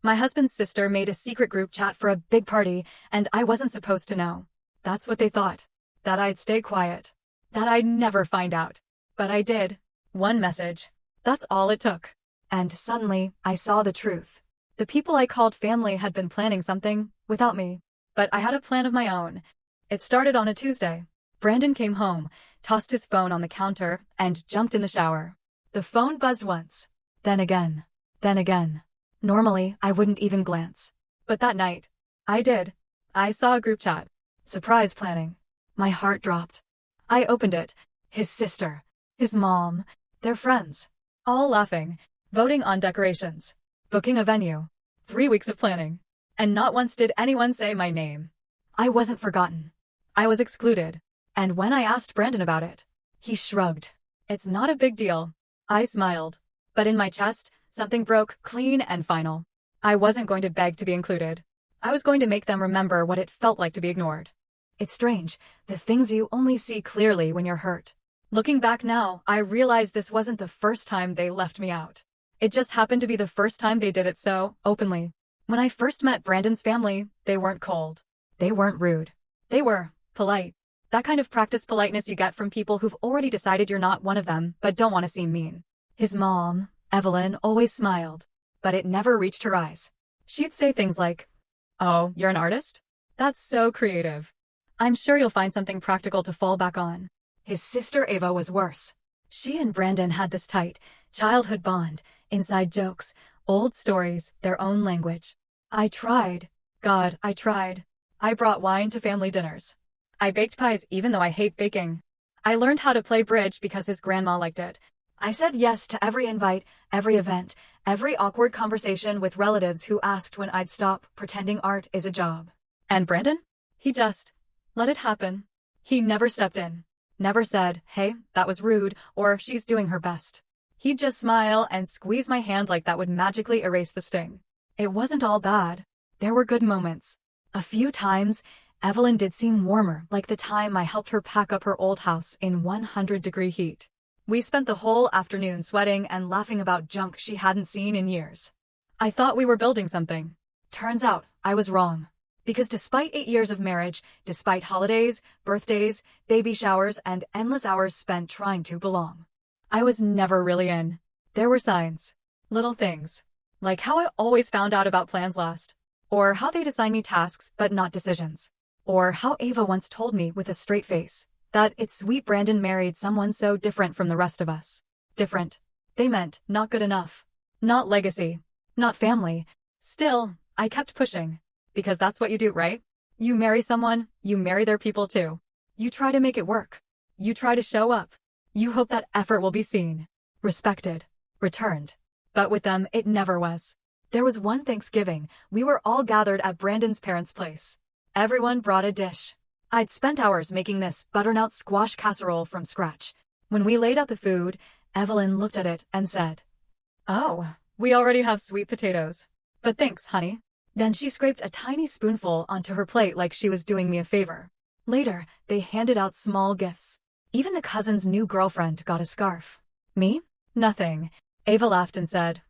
My husband's sister made a secret group chat for a big party, and I wasn't supposed to know. That's what they thought. That I'd stay quiet. That I'd never find out. But I did. One message. That's all it took. And suddenly, I saw the truth. The people I called family had been planning something, without me. But I had a plan of my own. It started on a Tuesday. Brandon came home, tossed his phone on the counter, and jumped in the shower. The phone buzzed once. Then again. Then again. Normally, I wouldn't even glance. But that night, I did. I saw a group chat. Surprise planning. My heart dropped. I opened it. His sister. His mom. Their friends. All laughing. Voting on decorations. Booking a venue. 3 weeks of planning. And not once did anyone say my name. I wasn't forgotten. I was excluded. And when I asked Brandon about it, he shrugged. It's not a big deal. I smiled. But in my chest, something broke clean and final. I wasn't going to beg to be included. I was going to make them remember what it felt like to be ignored. It's strange, the things you only see clearly when you're hurt. Looking back now, I realize this wasn't the first time they left me out. It just happened to be the first time they did it so openly. When I first met Brandon's family, they weren't cold. They weren't rude. They were polite. That kind of practiced politeness you get from people who've already decided you're not one of them but don't want to seem mean. His mom, Evelyn, always smiled, but it never reached her eyes. She'd say things like, "Oh, you're an artist? That's so creative. I'm sure you'll find something practical to fall back on." His sister Ava was worse. She and Brandon had this tight, childhood bond, inside jokes, old stories, their own language. I tried. God, I tried. I brought wine to family dinners. I baked pies even though I hate baking. I learned how to play bridge because his grandma liked it. I said yes to every invite, every event, every awkward conversation with relatives who asked when I'd stop pretending art is a job. And Brandon? He just let it happen. He never stepped in. Never said, "Hey, that was rude," or "She's doing her best." He'd just smile and squeeze my hand like that would magically erase the sting. It wasn't all bad. There were good moments. A few times, Evelyn did seem warmer, like the time I helped her pack up her old house in 100-degree heat. We spent the whole afternoon sweating and laughing about junk she hadn't seen in years. I thought we were building something. Turns out, I was wrong. Because despite 8 years of marriage, despite holidays, birthdays, baby showers, and endless hours spent trying to belong, I was never really in. There were signs. Little things. Like how I always found out about plans last. Or how they'd assign me tasks but not decisions. Or how Ava once told me with a straight face that it's sweet Brandon married someone so different from the rest of us. Different. They meant not good enough. Not legacy. Not family. Still, I kept pushing. Because that's what you do, right? You marry someone, you marry their people too. You try to make it work. You try to show up. You hope that effort will be seen, respected, returned. But with them, it never was. There was one Thanksgiving, we were all gathered at Brandon's parents' place. Everyone brought a dish. I'd spent hours making this butternut squash casserole from scratch. When we laid out the food, Evelyn looked at it and said, "Oh, we already have sweet potatoes. But thanks, honey." Then she scraped a tiny spoonful onto her plate like she was doing me a favor. Later, they handed out small gifts. Even the cousin's new girlfriend got a scarf. Me? Nothing. Ava laughed and said,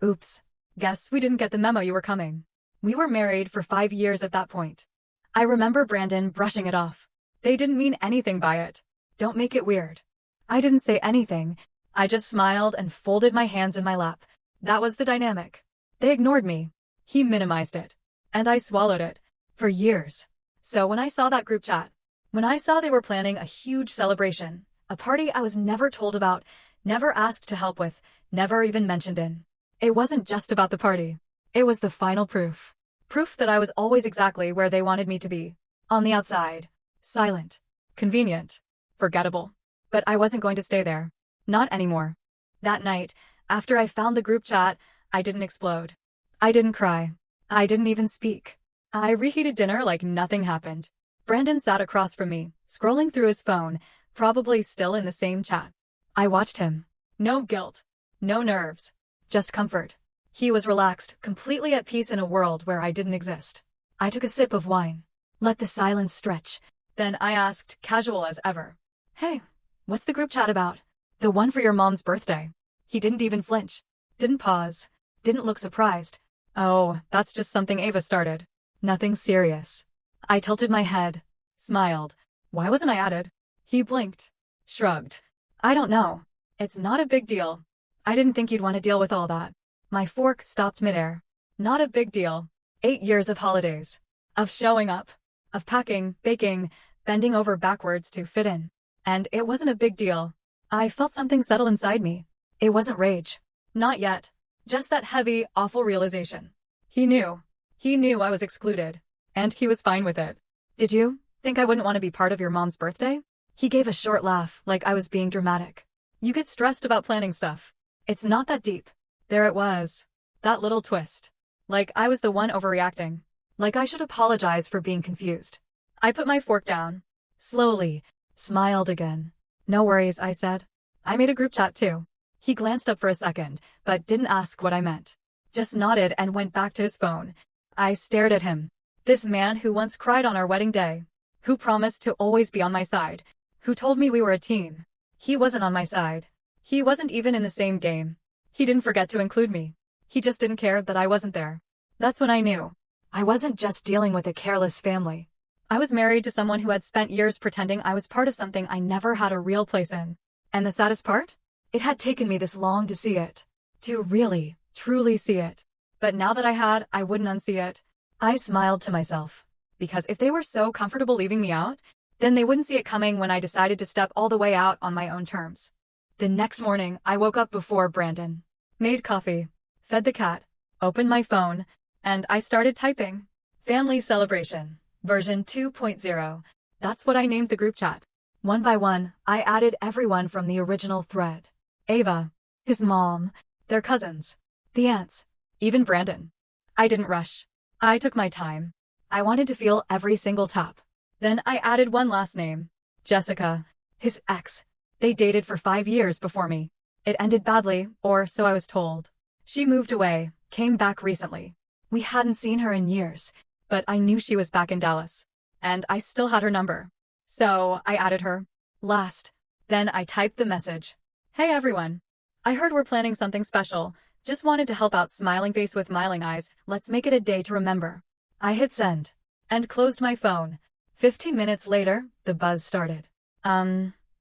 "Oops. Guess we didn't get the memo you were coming." We were married for 5 years at that point. I remember Brandon brushing it off. They didn't mean anything by it. Don't make it weird. I didn't say anything. I just smiled and folded my hands in my lap. That was the dynamic. They ignored me. He minimized it. And I swallowed it. For years. So when I saw that group chat, when I saw they were planning a huge celebration, a party I was never told about, never asked to help with, never even mentioned in, it wasn't just about the party. It was the final proof. Proof that I was always exactly where they wanted me to be. On the outside. Silent. Convenient. Forgettable. But I wasn't going to stay there. Not anymore. That night, after I found the group chat, I didn't explode. I didn't cry. I didn't even speak. I reheated dinner like nothing happened. Brandon sat across from me, scrolling through his phone, probably still in the same chat. I watched him. No guilt. No nerves. Just comfort. He was relaxed, completely at peace in a world where I didn't exist. I took a sip of wine. Let the silence stretch. Then I asked, casual as ever, "Hey, what's the group chat about?" "The one for your mom's birthday." He didn't even flinch. Didn't pause. Didn't look surprised. Oh, that's just something Ava started. Nothing serious. I tilted my head, smiled. Why wasn't I added? He blinked, shrugged. I don't know. It's not a big deal. I didn't think you'd want to deal with all that. My fork stopped midair. Not a big deal. 8 years of holidays. Of showing up. Of packing, baking, bending over backwards to fit in. And it wasn't a big deal. I felt something settle inside me. It wasn't rage. Not yet. Just that heavy, awful realization. He knew. He knew I was excluded. And he was fine with it. Did you think I wouldn't want to be part of your mom's birthday? He gave a short laugh, like I was being dramatic. You get stressed about planning stuff. It's not that deep. There it was. That little twist. Like I was the one overreacting. Like I should apologize for being confused. I put my fork down. Slowly. Smiled again. No worries, I said. I made a group chat too. He glanced up for a second, but didn't ask what I meant. Just nodded and went back to his phone. I stared at him. This man who once cried on our wedding day. Who promised to always be on my side. Who told me we were a team. He wasn't on my side. He wasn't even in the same game. He didn't forget to include me. He just didn't care that I wasn't there. That's when I knew. I wasn't just dealing with a careless family. I was married to someone who had spent years pretending I was part of something I never had a real place in. And the saddest part? It had taken me this long to see it. To really, truly see it. But now that I had, I wouldn't unsee it. I smiled to myself. Because if they were so comfortable leaving me out, then they wouldn't see it coming when I decided to step all the way out on my own terms. The next morning, I woke up before Brandon. Made coffee. Fed the cat. Opened my phone. And I started typing. Family celebration. Version 2.0. That's what I named the group chat. One by one, I added everyone from the original thread. Ava. His mom. Their cousins. The aunts. Even Brandon. I didn't rush. I took my time. I wanted to feel every single tap. Then I added one last name. Jessica. His ex. They dated for 5 years before me. It ended badly, or so I was told. She moved away, came back recently. We hadn't seen her in years, but I knew she was back in Dallas. And I still had her number. So I added her. Last. Then I typed the message. Hey everyone. I heard we're planning something special. Just wanted to help out. Smiling face with smiling eyes. Let's make it a day to remember. I hit send. And closed my phone. 15 minutes later, the buzz started.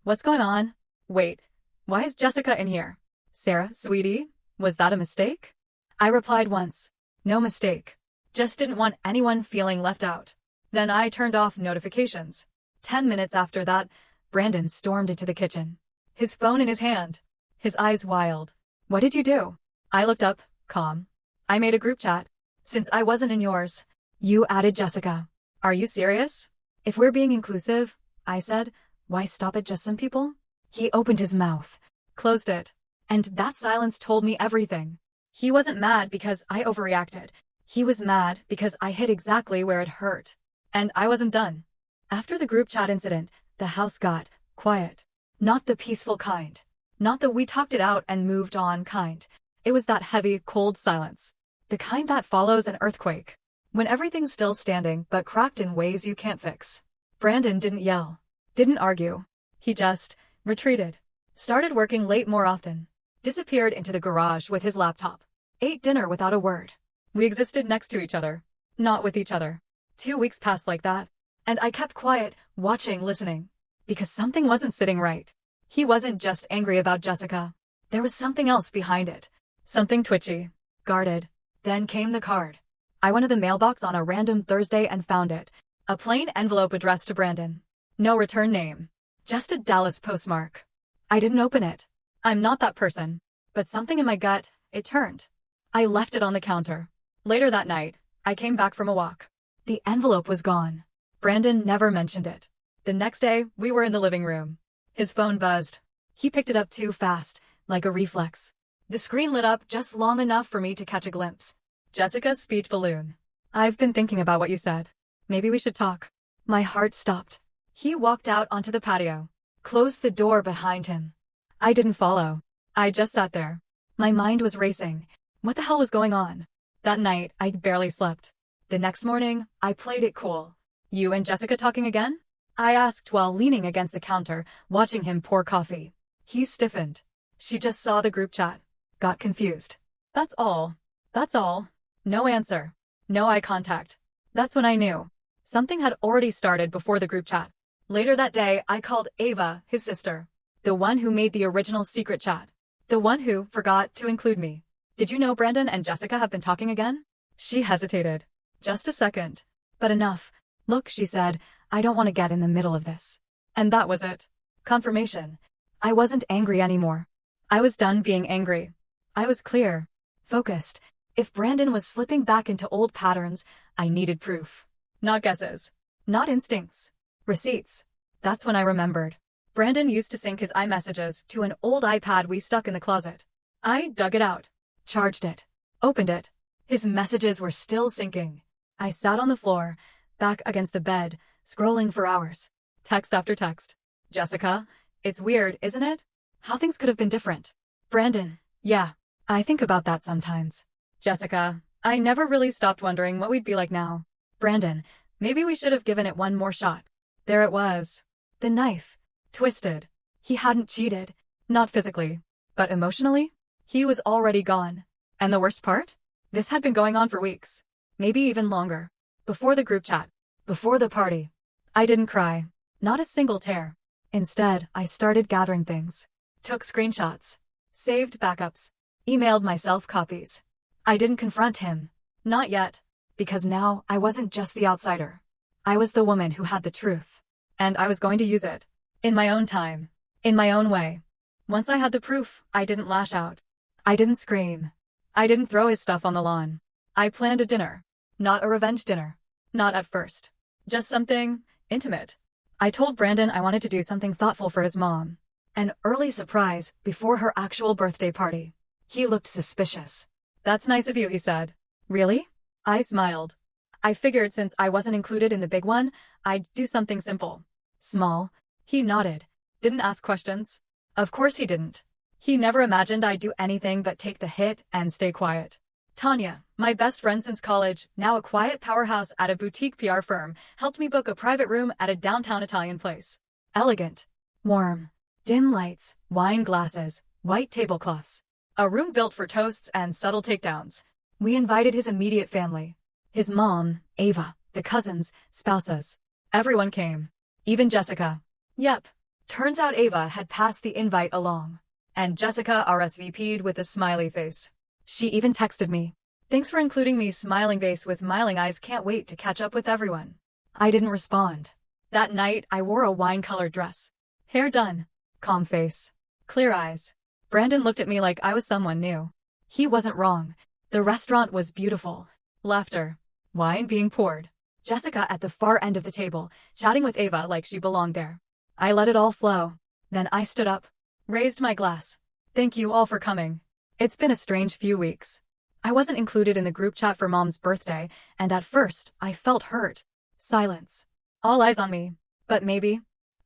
What's going on? Wait. Why is Jessica in here? Sarah, sweetie, was that a mistake? I replied once. No mistake. Just didn't want anyone feeling left out. Then I turned off notifications. 10 minutes after that, Brandon stormed into the kitchen. His phone in his hand. His eyes wild. What did you do? I looked up, calm. I made a group chat. Since I wasn't in yours, you added Jessica. Are you serious? If we're being inclusive, I said, why stop at just some people? He opened his mouth, closed it, and that silence told me everything. He wasn't mad because I overreacted. He was mad because I hit exactly where it hurt. And I wasn't done. After the group chat incident, the house got quiet. Not the peaceful kind. Not the we talked it out and moved on kind. It was that heavy, cold silence. The kind that follows an earthquake. When everything's still standing but cracked in ways you can't fix. Brandon didn't yell. Didn't argue. He just retreated. Started working late more often. Disappeared into the garage with his laptop. Ate dinner without a word. We existed next to each other. Not with each other. 2 weeks passed like that. And I kept quiet, watching, listening. Because something wasn't sitting right. He wasn't just angry about Jessica. There was something else behind it. Something twitchy. Guarded. Then came the card. I went to the mailbox on a random Thursday and found it. A plain envelope addressed to Brandon. No return name. Just a Dallas postmark. I didn't open it. I'm not that person. But something in my gut, it turned. I left it on the counter. Later that night, I came back from a walk. The envelope was gone. Brandon never mentioned it. The next day, we were in the living room. His phone buzzed. He picked it up too fast, like a reflex. The screen lit up just long enough for me to catch a glimpse. Jessica's speech balloon. I've been thinking about what you said. Maybe we should talk. My heart stopped. He walked out onto the patio. Closed the door behind him. I didn't follow. I just sat there. My mind was racing. What the hell was going on? That night, I barely slept. The next morning, I played it cool. You and Jessica talking again? I asked while leaning against the counter, watching him pour coffee. He stiffened. She just saw the group chat. Got confused. That's all. That's all. No answer. No eye contact. That's when I knew. Something had already started before the group chat. Later that day, I called Ava, his sister. The one who made the original secret chat. The one who forgot to include me. Did you know Brandon and Jessica have been talking again? She hesitated. Just a second. But enough. Look, she said, I don't want to get in the middle of this. And that was it. Confirmation. I wasn't angry anymore. I was done being angry. I was clear. Focused. If Brandon was slipping back into old patterns, I needed proof. Not guesses. Not instincts. Receipts. That's when I remembered. Brandon used to sync his iMessages to an old iPad we stuck in the closet. I dug it out. Charged it. Opened it. His messages were still syncing. I sat on the floor, back against the bed, scrolling for hours. Text after text. Jessica, it's weird, isn't it? How things could have been different. Brandon, yeah, I think about that sometimes. Jessica, I never really stopped wondering what we'd be like now. Brandon, maybe we should have given it one more shot. There it was. The knife. Twisted. He hadn't cheated. Not physically. But emotionally? He was already gone. And the worst part? This had been going on for weeks. Maybe even longer. Before the group chat. Before the party. I didn't cry. Not a single tear. Instead, I started gathering things. Took screenshots. Saved backups. Emailed myself copies. I didn't confront him. Not yet. Because now I wasn't just the outsider. I was the woman who had the truth. And I was going to use it. In my own time. In my own way. Once I had the proof, I didn't lash out. I didn't scream. I didn't throw his stuff on the lawn. I planned a dinner. Not a revenge dinner. Not at first. Just something intimate. I told Brandon I wanted to do something thoughtful for his mom. An early surprise before her actual birthday party. He looked suspicious. That's nice of you, he said. Really? I smiled. I figured since I wasn't included in the big one, I'd do something simple. Small. He nodded. Didn't ask questions. Of course he didn't. He never imagined I'd do anything but take the hit and stay quiet. Tanya, my best friend since college, now a quiet powerhouse at a boutique PR firm, helped me book a private room at a downtown Italian place. Elegant. Warm. Dim lights, wine glasses, white tablecloths. A room built for toasts and subtle takedowns. We invited his immediate family. His mom, Ava, the cousins, spouses. Everyone came. Even Jessica. Yep. Turns out Ava had passed the invite along. And Jessica RSVP'd with a smiley face. She even texted me. Thanks for including me, smiling face with smiling eyes, can't wait to catch up with everyone. I didn't respond. That night, I wore a wine-colored dress. Hair done. Calm face. Clear eyes. Brandon looked at me like I was someone new. He wasn't wrong. The restaurant was beautiful. Laughter. Wine being poured. Jessica at the far end of the table, chatting with Ava like she belonged there. I let it all flow. Then I stood up. Raised my glass. Thank you all for coming. It's been a strange few weeks. I wasn't included in the group chat for Mom's birthday, and at first, I felt hurt. Silence. All eyes on me. But maybe.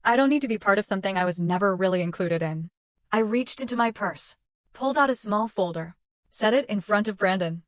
I don't need to be part of something I was never really included in. I reached into my purse. Pulled out a small folder. Set it in front of Brandon.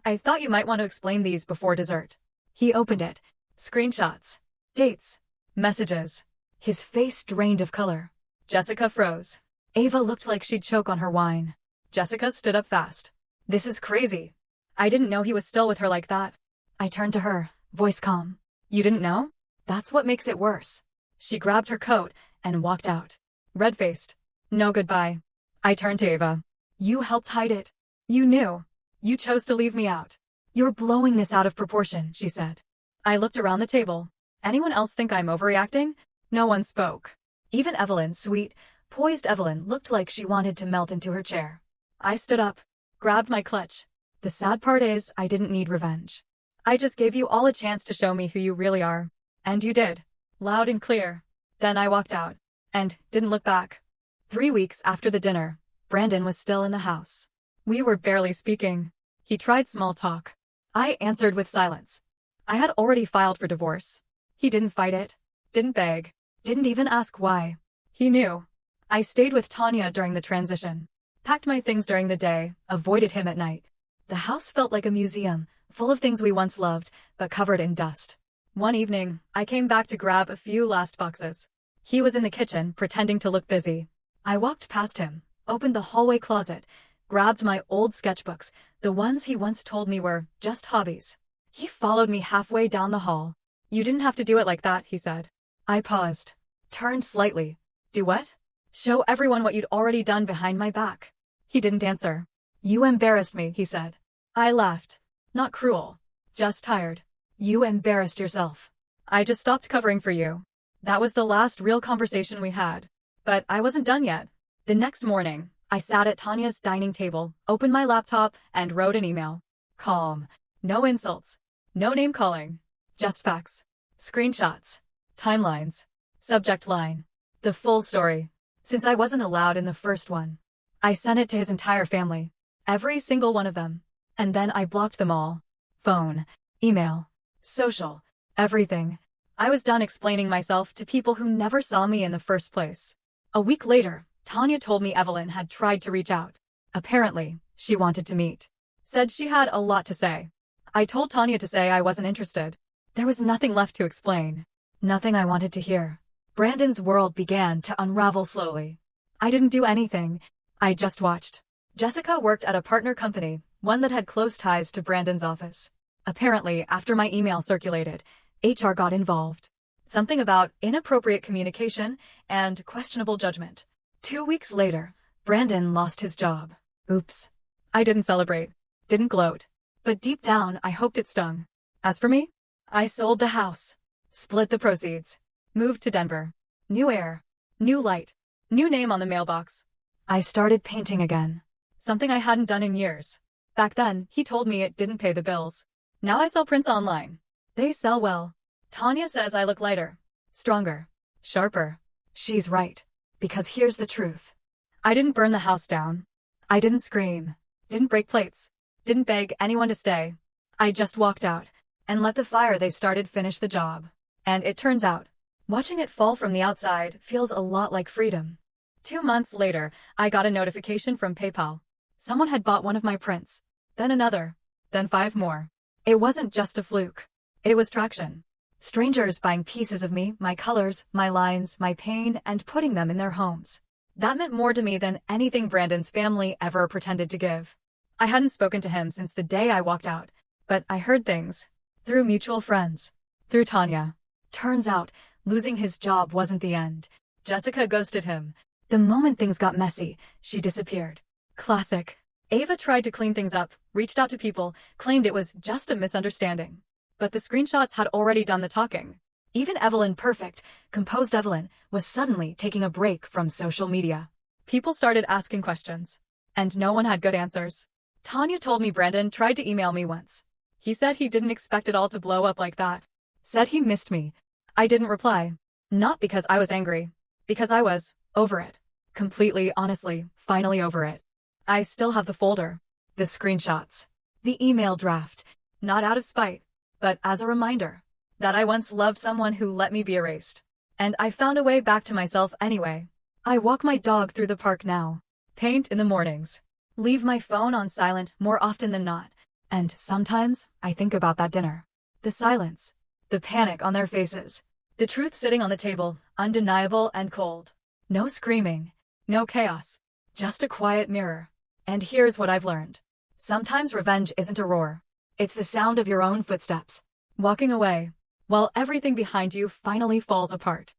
I thought you might want to explain these before dessert. He opened it. Screenshots. Dates. Messages. His face drained of color. Jessica froze. Ava looked like she'd choke on her wine. Jessica stood up fast. This is crazy. I didn't know he was still with her like that. I turned to her, voice calm. You didn't know? That's what makes it worse. She grabbed her coat and walked out. Red-faced. No goodbye. I turned to Ava. You helped hide it. You knew. You chose to leave me out. You're blowing this out of proportion, she said. I looked around the table. Anyone else think I'm overreacting? No one spoke. Even Evelyn, sweet, poised Evelyn, looked like she wanted to melt into her chair. I stood up, grabbed my clutch. The sad part is, I didn't need revenge. I just gave you all a chance to show me who you really are. And you did. Loud and clear. Then I walked out. And didn't look back. 3 weeks after the dinner, Brandon was still in the house. We were barely speaking. He tried small talk. I answered with silence. I had already filed for divorce. He didn't fight it. Didn't beg. Didn't even ask why. He knew. I stayed with Tanya during the transition. Packed my things during the day, avoided him at night. The house felt like a museum, full of things we once loved, but covered in dust. One evening, I came back to grab a few last boxes. He was in the kitchen, pretending to look busy. I walked past him, opened the hallway closet, grabbed my old sketchbooks, the ones he once told me were just hobbies. He followed me halfway down the hall. "You didn't have to do it like that," he said. I paused, turned slightly. "Do what?" "Show everyone what you'd already done behind my back." He didn't answer. "You embarrassed me," he said. I laughed. Not cruel, just tired. "You embarrassed yourself. I just stopped covering for you." That was the last real conversation we had. But I wasn't done yet. The next morning, I sat at Tanya's dining table, opened my laptop, and wrote an email. Calm. No insults. No name calling. Just facts. Screenshots. Timelines. Subject line. The full story. Since I wasn't allowed in the first one. I sent it to his entire family. Every single one of them. And then I blocked them all. Phone. Email. Social. Everything. I was done explaining myself to people who never saw me in the first place. A week later, Tanya told me Evelyn had tried to reach out. Apparently, she wanted to meet. Said she had a lot to say. I told Tanya to say I wasn't interested. There was nothing left to explain. Nothing I wanted to hear. Brandon's world began to unravel slowly. I didn't do anything. I just watched. Jessica worked at a partner company, one that had close ties to Brandon's office. Apparently, after my email circulated, HR got involved. Something about inappropriate communication and questionable judgment. 2 weeks later, Brandon lost his job. Oops. I didn't celebrate. Didn't gloat. But deep down, I hoped it stung. As for me, I sold the house. Split the proceeds. Moved to Denver. New air. New light. New name on the mailbox. I started painting again. Something I hadn't done in years. Back then, he told me it didn't pay the bills. Now I sell prints online. They sell well. Tanya says I look lighter, stronger, sharper. She's right. Because here's the truth. I didn't burn the house down. I didn't scream. Didn't break plates. Didn't beg anyone to stay. I just walked out and let the fire they started finish the job. And it turns out, watching it fall from the outside feels a lot like freedom. 2 months later, I got a notification from PayPal. Someone had bought one of my prints. Then another. Then 5 more. It wasn't just a fluke. It was traction. Strangers buying pieces of me, my colors, my lines, my pain, and putting them in their homes. That meant more to me than anything Brandon's family ever pretended to give. I hadn't spoken to him since the day I walked out, but I heard things. Through mutual friends. Through Tanya. Turns out, losing his job wasn't the end. Jessica ghosted him. The moment things got messy, she disappeared. Classic. Ava tried to clean things up, reached out to people, claimed it was just a misunderstanding. But the screenshots had already done the talking. Even Evelyn Perfect, composed Evelyn, was suddenly taking a break from social media. People started asking questions. And no one had good answers. Tanya told me Brandon tried to email me once. He said he didn't expect it all to blow up like that. Said he missed me. I didn't reply. Not because I was angry. Because I was over it. Completely, honestly, finally over it. I still have the folder. The screenshots. The email draft. Not out of spite, but as a reminder that I once loved someone who let me be erased. And I found a way back to myself anyway. I walk my dog through the park now. Paint in the mornings. Leave my phone on silent more often than not. And sometimes I think about that dinner. The silence. The panic on their faces. The truth sitting on the table, undeniable and cold. No screaming. No chaos. Just a quiet mirror. And here's what I've learned. Sometimes revenge isn't a roar. It's the sound of your own footsteps. Walking away, while everything behind you finally falls apart.